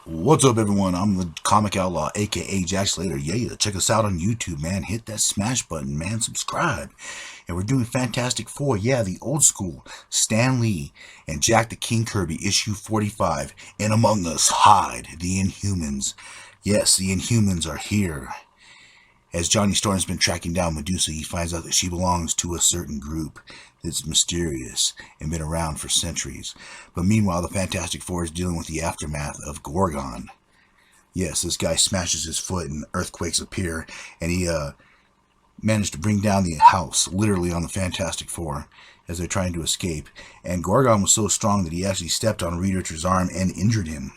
What's up, everyone? I'm the Comic Outlaw, aka Jack Slater. Yeah, check us out on YouTube, man. Hit that smash button, man. Subscribe. And we're doing Fantastic Four, yeah, the old school. Stan Lee and Jack the King Kirby, issue 45. And among us hide the Inhumans. Yes, the Inhumans are here. As Johnny Storm's been tracking down Medusa, he finds out that she belongs to a certain group that's mysterious and been around for centuries. But meanwhile, the Fantastic Four is dealing with the aftermath of Gorgon. Yes, this guy smashes his foot and earthquakes appear, and he managed to bring down the house, literally on the Fantastic Four, as they're trying to escape. And Gorgon was so strong that he actually stepped on Reed Richards' arm and injured him.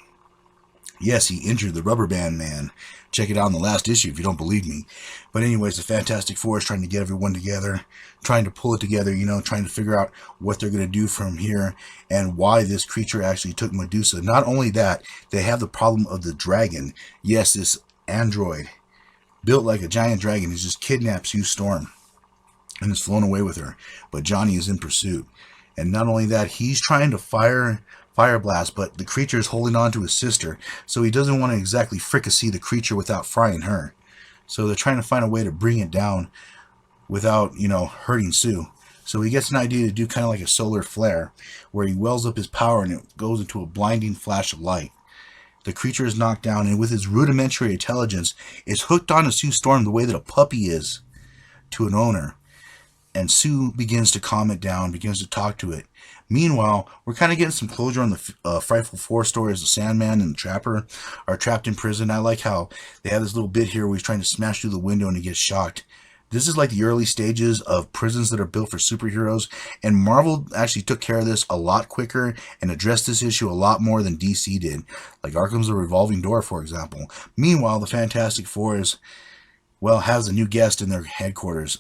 Yes, he injured the Rubber Band Man. Check it out in the last issue if you don't believe me. But anyways, the Fantastic Four is trying to get everyone together, trying to pull it together, trying to figure out what they're going to do from here and why this creature actually took Medusa. Not only that, they have the problem of the dragon. Yes, this android, built like a giant dragon, has just kidnapped Sue Storm and has flown away with her. But Johnny is in pursuit. And not only that, he's trying to fire blast, but the creature is holding on to his sister, so he doesn't want to exactly fricassee the creature without frying her. So they're trying to find a way to bring it down without, hurting Sue. So he gets an idea to do kind of like a solar flare, where he wells up his power and it goes into a blinding flash of light. The creature is knocked down, and with his rudimentary intelligence, is hooked onto Sue Storm the way that a puppy is to an owner. And Sue begins to calm it down, begins to talk to it. Meanwhile, we're kind of getting some closure on the Frightful Four story as the Sandman and the Trapper are trapped in prison. I like how they have this little bit here where he's trying to smash through the window and he gets shocked. This is like the early stages of prisons that are built for superheroes, and Marvel actually took care of this a lot quicker and addressed this issue a lot more than DC did, like Arkham's A Revolving Door, for example. Meanwhile, the Fantastic Four has a new guest in their headquarters,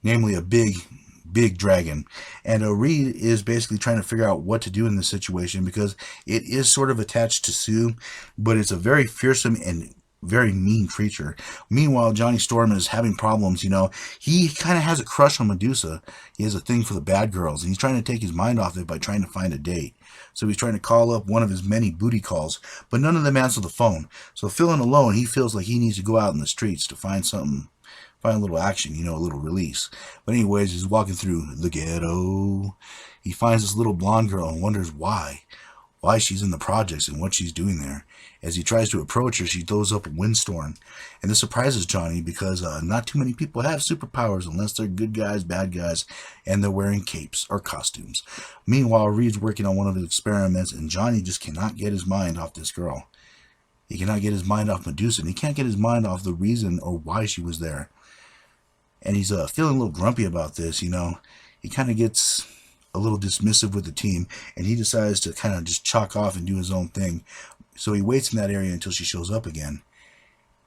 namely a big dragon. And Reed is basically trying to figure out what to do in this situation because it is sort of attached to Sue, but it's a very fearsome and very mean creature. Meanwhile, Johnny Storm is having problems. He kind of has a crush on Medusa. He has a thing for the bad girls, and he's trying to take his mind off it by trying to find a date. So he's trying to call up one of his many booty calls, but none of them answer the phone. So feeling alone, he feels like he needs to go out in the streets to find a little action, a little release. But anyways, he's walking through the ghetto. He finds this little blonde girl and wonders why she's in the projects and what she's doing there. As he tries to approach her, she throws up a windstorm. And this surprises Johnny because not too many people have superpowers unless they're good guys, bad guys, and they're wearing capes or costumes. Meanwhile, Reed's working on one of his experiments, and Johnny just cannot get his mind off this girl. He cannot get his mind off Medusa, and he can't get his mind off the reason or why she was there. And he's feeling a little grumpy about this, He kind of gets a little dismissive with the team, and he decides to kind of just chalk off and do his own thing. So he waits in that area until she shows up again.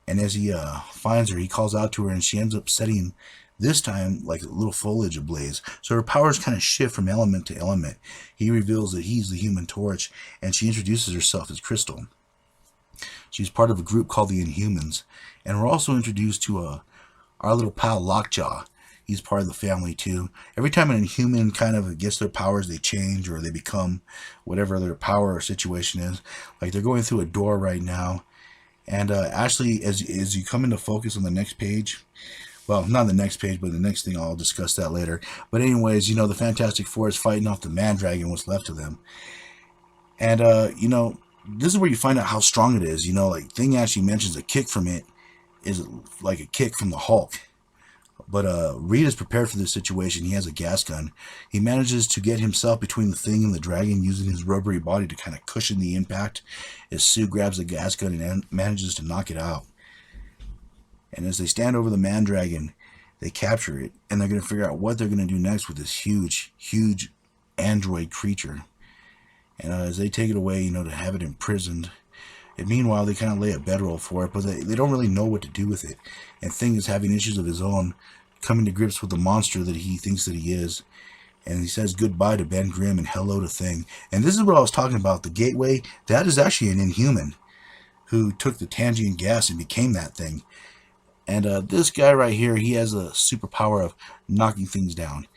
And as he finds her, he calls out to her, and she ends up setting, this time, like a little foliage ablaze. So her powers kind of shift from element to element. He reveals that he's the Human Torch, and she introduces herself as Crystal. She's part of a group called the Inhumans. And we're also introduced to our little pal Lockjaw. He's part of the family too. Every time an Inhuman kind of gets their powers, they change or they become whatever their power or situation is. Like they're going through a door right now. And Ashley, as you come into focus on the next page, well, not the next page, but the next thing, I'll discuss that later. But anyways, the Fantastic Four is fighting off the Man-Dragon, what's left of them. And, this is where you find out how strong it is. Like Thing actually mentions a kick from it is like a kick from the Hulk. But Reed is prepared for this situation. He has a gas gun. He manages to get himself between the Thing and the dragon using his rubbery body to kind of cushion the impact as Sue grabs the gas gun and manages to knock it out. And as they stand over the Man-Dragon, they capture it, and they're going to figure out what they're going to do next with this huge android creature. And as they take it away, to have it imprisoned. And meanwhile, they kind of lay a bedroll for it, but they don't really know what to do with it. And Thing is having issues of his own, coming to grips with the monster that he thinks that he is. And he says goodbye to Ben Grimm and hello to Thing. And this is what I was talking about. The Gateway, that is actually an Inhuman who took the Tangian gas and became that thing. And this guy right here, he has a superpower of knocking things down.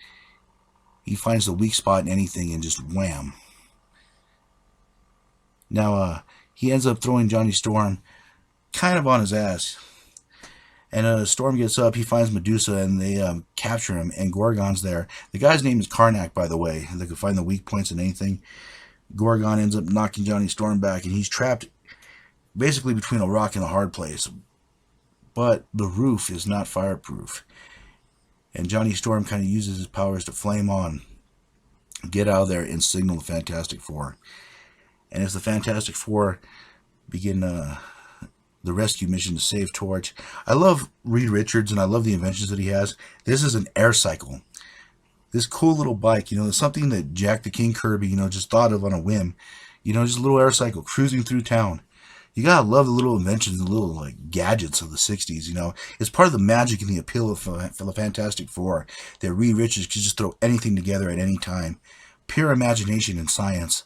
He finds the weak spot in anything and just wham. Now, he ends up throwing Johnny Storm kind of on his ass. And Storm gets up, he finds Medusa, and they capture him, and Gorgon's there. The guy's name is Karnak, by the way. They can find the weak points in anything. Gorgon ends up knocking Johnny Storm back, and he's trapped basically between a rock and a hard place. But the roof is not fireproof. And Johnny Storm kind of uses his powers to flame on, get out of there, and signal the Fantastic Four. And as the Fantastic Four begin the rescue mission to save Torch, I love Reed Richards, and I love the inventions that he has. This is an air cycle. This cool little bike, it's something that Jack the King Kirby, just thought of on a whim. Just a little air cycle cruising through town. You gotta love the little inventions, the little gadgets of the 60s, It's part of the magic and the appeal of the Fantastic Four that Reed Richards could just throw anything together at any time. Pure imagination and science.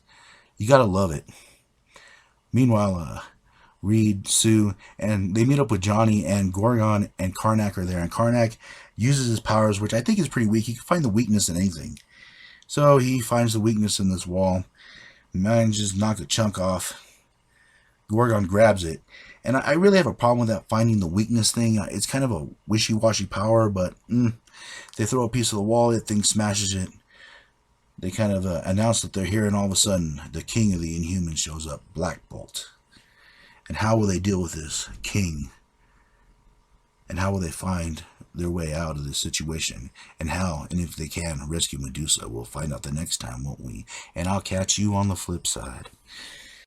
You gotta love it. Meanwhile, Reed, Sue, and they meet up with Johnny, and Gorgon and Karnak are there. And Karnak uses his powers, which I think is pretty weak. He can find the weakness in anything. So he finds the weakness in this wall, manages to knock a chunk off. Gorgon grabs it. And I really have a problem with that finding the weakness thing. It's kind of a wishy-washy power, but they throw a piece of the wall, that thing smashes it. They kind of announce that they're here, and all of a sudden, the king of the Inhumans shows up, Black Bolt. And how will they deal with this king? And how will they find their way out of this situation? And how, and if they can, rescue Medusa? We'll find out the next time, won't we? And I'll catch you on the flip side.